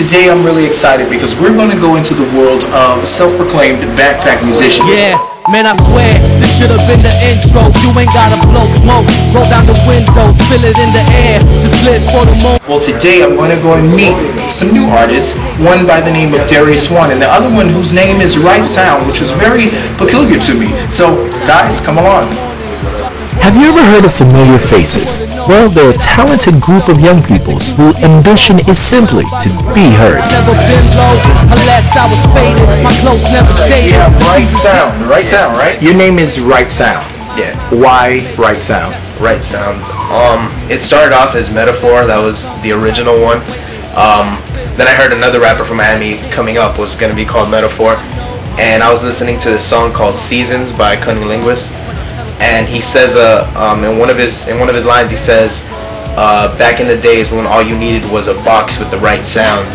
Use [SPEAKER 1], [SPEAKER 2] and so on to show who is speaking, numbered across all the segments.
[SPEAKER 1] Today I'm really excited because we're going to go into the world of self-proclaimed backpack musicians.
[SPEAKER 2] Yeah, man, I swear, this should have been the intro. You ain't gotta blow smoke, roll down the windows, feel it in the air, just live for the moment.
[SPEAKER 1] Well, today I'm going to go and meet some new artists, one by the name of Darius One, and the other one whose name is Right Sound, which is very peculiar to me. So, guys, come along.
[SPEAKER 3] Have you ever heard of Familiar Faces? Well, they're a talented group of young people whose ambition is simply to be heard.
[SPEAKER 2] Never been low, unless I was faded, my clothes never jaded.
[SPEAKER 1] Yeah, Right Sound, Right Sound, right?
[SPEAKER 3] Your name is Right Sound.
[SPEAKER 4] Yeah,
[SPEAKER 3] Why Right Sound?
[SPEAKER 4] Right Sound. It started off as Metaphor. That was the original one. Then I heard another rapper from Miami coming up was going to be called Metaphor, and I was listening to this song called Seasons by Cunning Linguist, and he says in one of his lines he says, back in the days when all you needed was a box with the right sound.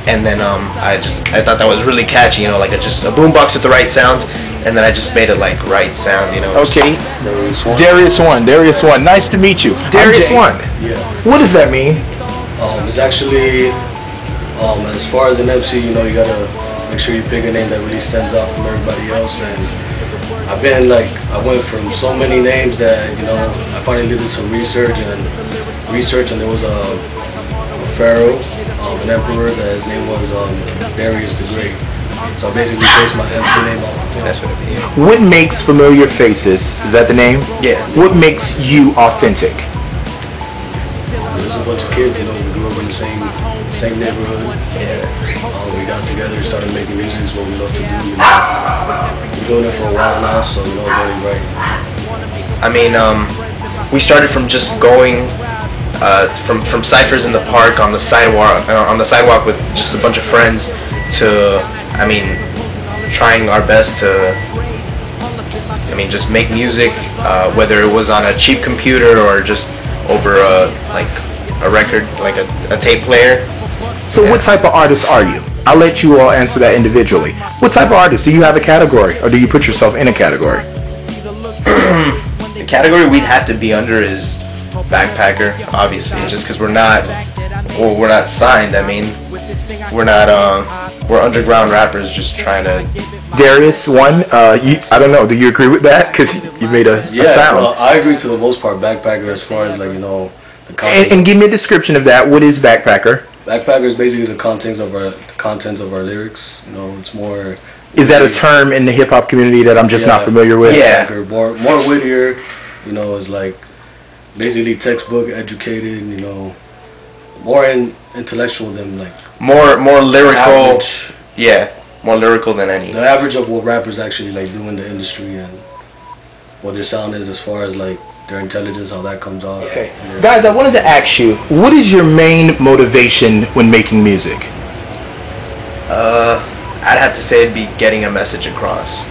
[SPEAKER 4] And then I thought that was really catchy, you know, like just a boom box with the right sound, and then I just made it like Right Sound, you know.
[SPEAKER 1] Okay, Darius One, nice to meet you. Darius One.
[SPEAKER 5] Yeah.
[SPEAKER 1] What does that mean?
[SPEAKER 5] It's actually, as far as an MC, you know, you gotta make sure you pick a name that really stands out from everybody else. And I went from so many names that, you know, I finally did some research, and there was a pharaoh, an emperor, that his name was Darius the Great. So I basically based my MC name off of him.
[SPEAKER 4] That's what it is.
[SPEAKER 3] What makes Familiar Faces, is that the name?
[SPEAKER 4] Yeah.
[SPEAKER 3] What makes you authentic?
[SPEAKER 5] There's a bunch of kids, you know, we grew up in the same neighborhood.
[SPEAKER 4] Yeah.
[SPEAKER 5] We got together, started making music, is what we love to do, you know. We're doing it for a while now, so you know it's only right.
[SPEAKER 4] I mean, we started from just going from ciphers in the park on the sidewalk with just a bunch of friends to, I mean, trying our best to, I mean, just make music, whether it was on a cheap computer or just over a record, like a tape player.
[SPEAKER 3] So what type of artist are you? I'll let you all answer that individually. What type of artist? Do you have a category, or do you put yourself in a category?
[SPEAKER 4] The category we'd have to be under is backpacker, obviously, just because we're not signed. I mean, we're underground rappers just trying to.
[SPEAKER 3] Darius One, I don't know. Do you agree with that? Because you made a sound.
[SPEAKER 5] Well, I agree to the most part. Backpacker, as far as like, you know, the content.
[SPEAKER 3] And give me a description of that. What is backpacker?
[SPEAKER 5] Backpacker is basically the contents of our lyrics. You know, it's more.
[SPEAKER 3] Is that a term in the hip hop community that I'm just not familiar with?
[SPEAKER 4] Yeah.
[SPEAKER 5] More wittier. You know, it's like basically textbook educated. You know, more intellectual than like.
[SPEAKER 4] More lyrical.
[SPEAKER 5] Average.
[SPEAKER 4] Yeah, more lyrical than any.
[SPEAKER 5] The average of what rappers actually like do in the industry and what their sound is, as far as like their intelligence, how that comes off.
[SPEAKER 3] Okay. Guys, I wanted to ask you, what is your main motivation when making music?
[SPEAKER 4] I'd have to say it'd be getting a message across,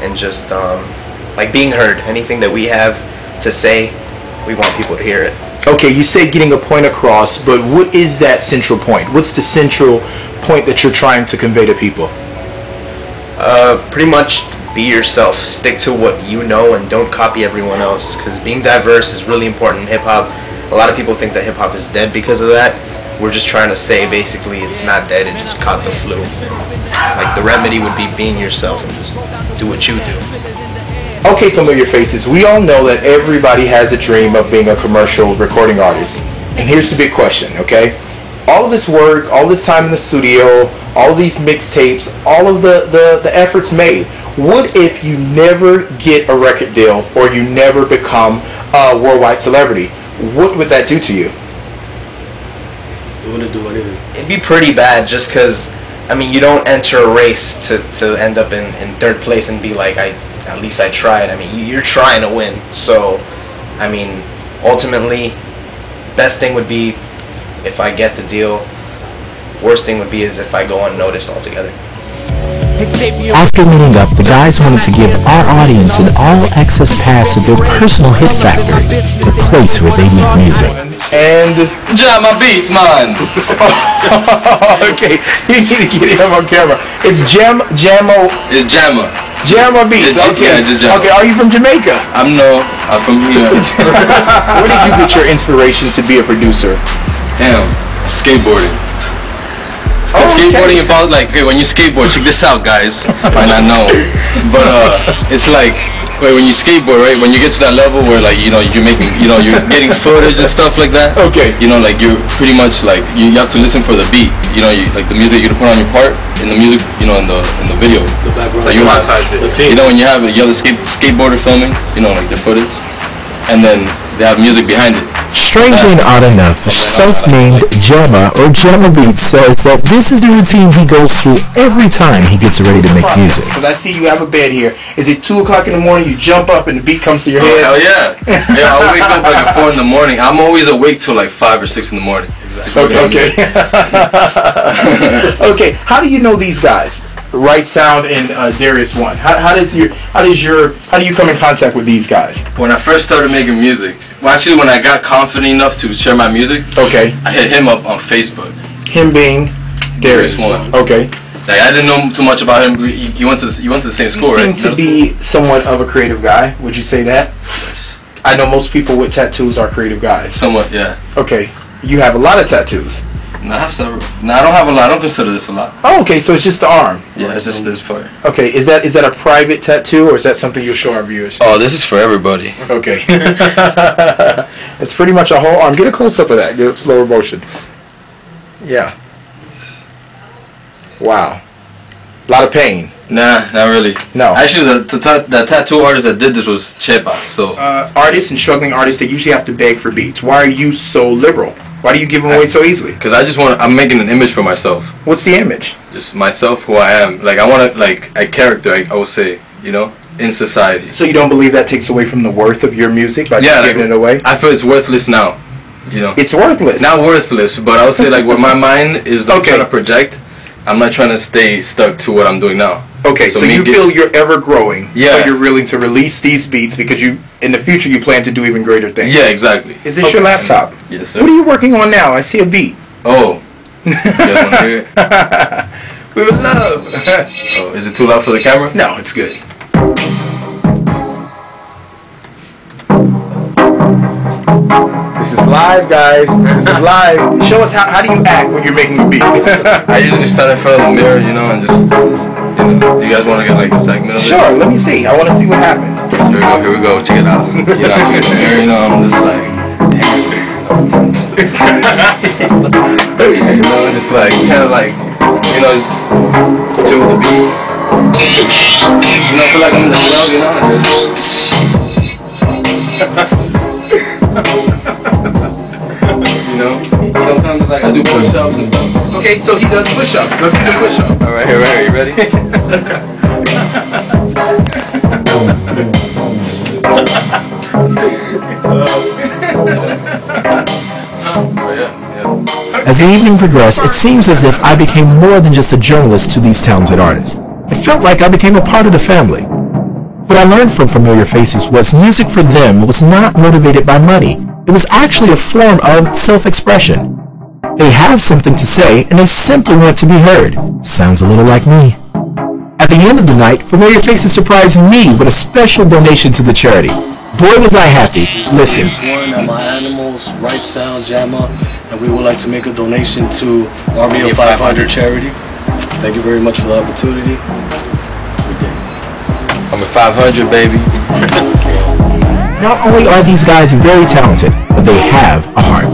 [SPEAKER 4] and just like being heard. Anything that we have to say, we want people to hear it.
[SPEAKER 3] Okay, you say getting a point across, but what is that central point? What's the central point that you're trying to convey to people?
[SPEAKER 4] Pretty much be yourself. Stick to what you know and don't copy everyone else, because being diverse is really important in hip-hop. A lot of people think that hip-hop is dead because of that. We're just trying to say basically it's not dead, it just caught the flu. Like the remedy would be being yourself and just do what you do.
[SPEAKER 3] Okay, Familiar Faces, we all know that everybody has a dream of being a commercial recording artist. And here's the big question, okay? All of this work, all this time in the studio, all of these mixtapes, all of the efforts made, what if you never get a record deal or you never become a worldwide celebrity? What would that do to you?
[SPEAKER 5] It wouldn't do anything.
[SPEAKER 4] It'd be pretty bad, just because, I mean, you don't enter a race to end up in third place and be like, at least I tried. I mean, you're trying to win. So, I mean, ultimately, best thing would be if I get the deal. Worst thing would be is if I go unnoticed altogether.
[SPEAKER 3] After meeting up, the guys wanted to give our audience an all-access pass to their personal hit factory, the place where they make music.
[SPEAKER 1] And
[SPEAKER 6] Jam my beats, man.
[SPEAKER 1] okay, you need to get him on camera. It's Jamma.
[SPEAKER 6] It's Jamma.
[SPEAKER 1] Jamma Beats. Okay.
[SPEAKER 6] Yeah, just Jamma.
[SPEAKER 1] Okay, are you from Jamaica?
[SPEAKER 6] I'm from here.
[SPEAKER 1] Where did you get your inspiration to be a producer?
[SPEAKER 6] Damn, skateboarding. Skateboarding involves like, okay, when you skateboard, check this out, guys. Might not know, but it's like, wait, when you skateboard, right? When you get to that level where like, you're making, you're getting footage and stuff like that.
[SPEAKER 3] Okay.
[SPEAKER 6] Like you're pretty much like you have to listen for the beat. Like the music you put on your part in the music, in the video.
[SPEAKER 5] The background.
[SPEAKER 6] Like you have, when you have the skateboarder filming, like the footage, and then they have music behind it.
[SPEAKER 3] Strangely and odd enough, self-named Jamma or Jamma Beats says that this is the routine he goes through every time he gets ready to make music. Because I see you have a bed here. Is it 2 o'clock in the morning? You jump up and the beat comes to your head?
[SPEAKER 6] Hell yeah! Yeah, I wake up like at 4 in the morning. I'm always awake till like 5 or 6 in the morning.
[SPEAKER 3] Okay. Okay. How do you know these guys? Right Sound and Darius One. How do you come in contact with these guys?
[SPEAKER 6] When I first started making music, well, actually, when I got confident enough to share my music,
[SPEAKER 3] okay,
[SPEAKER 6] I hit him up on Facebook.
[SPEAKER 3] Him being Darius One. Okay.
[SPEAKER 6] Like, I didn't know too much about him. You went to the same school, right?
[SPEAKER 3] You seem to be somewhat of a creative guy. Would you say that?
[SPEAKER 6] Yes.
[SPEAKER 3] I know most people with tattoos are creative guys.
[SPEAKER 6] Somewhat, yeah.
[SPEAKER 3] Okay. You have a lot of tattoos.
[SPEAKER 6] No, I have several. No, I don't have a lot. I don't consider this a lot.
[SPEAKER 3] Oh, okay. So it's just the arm.
[SPEAKER 6] Yeah, it's just this part.
[SPEAKER 3] Okay. Is that a private tattoo or is that something you'll show our viewers?
[SPEAKER 6] Oh, this is for everybody.
[SPEAKER 3] Okay. It's pretty much a whole arm. Get a close up of that. Get a slower motion. Yeah. Wow. A lot of pain.
[SPEAKER 6] Nah, not really.
[SPEAKER 3] No.
[SPEAKER 6] Actually, the tattoo artist that did this was Chepa. So
[SPEAKER 3] artists and struggling artists, they usually have to beg for beats. Why are you so liberal? Why do you give them away so easily?
[SPEAKER 6] Because I'm making an image for myself.
[SPEAKER 3] What's the image?
[SPEAKER 6] Just myself, who I am. Like, I want to, like, a character, I would say, in society.
[SPEAKER 3] So you don't believe that takes away from the worth of your music by just giving it away?
[SPEAKER 6] I feel it's worthless now.
[SPEAKER 3] It's worthless.
[SPEAKER 6] Not worthless, but I would say, like, what my mind is like, trying to project, I'm not trying to stay stuck to what I'm doing now.
[SPEAKER 3] Okay, so you feel you're ever growing.
[SPEAKER 6] Yeah.
[SPEAKER 3] So you're willing to release these beats because in the future you plan to do even greater things.
[SPEAKER 6] Yeah, exactly.
[SPEAKER 3] Is this your laptop?
[SPEAKER 6] Yes, sir.
[SPEAKER 3] What are you working on now? I see a beat.
[SPEAKER 6] Oh. You guys want to hear it?
[SPEAKER 3] We would love.
[SPEAKER 6] Oh, is it too loud for the camera?
[SPEAKER 3] No, it's good. This is live, guys. This is live. Show us how do you act when you're making a beat?
[SPEAKER 6] I usually stand in front of the mirror, and just, do you guys want to get like a segment of it?
[SPEAKER 3] Sure, let me see. I want to see what happens.
[SPEAKER 6] Here we go. Check it out. I'm just like, just like, kind of like, just chill with the beat. Feel like I'm in the club, sometimes like I do push-ups and stuff.
[SPEAKER 3] Okay, so he does push-ups. Let's do the push-ups.
[SPEAKER 6] All right, here, you ready?
[SPEAKER 3] As the evening progressed, it seems as if I became more than just a journalist to these talented artists. It felt like I became a part of the family. What I learned from Familiar Faces was music for them was not motivated by money. It was actually a form of self-expression. They have something to say, and they simply want to be heard. Sounds a little like me. At the end of the night, Familiar Faces surprised me with a special donation to the charity. Boy, was I happy. Listen.
[SPEAKER 5] One at My Animals, Right Sound, Jamma, and we would like to make a donation to Army of 500 charity. Thank you very much for the opportunity.
[SPEAKER 6] I'm at 500, baby.
[SPEAKER 3] Not only are these guys very talented, but they have a heart.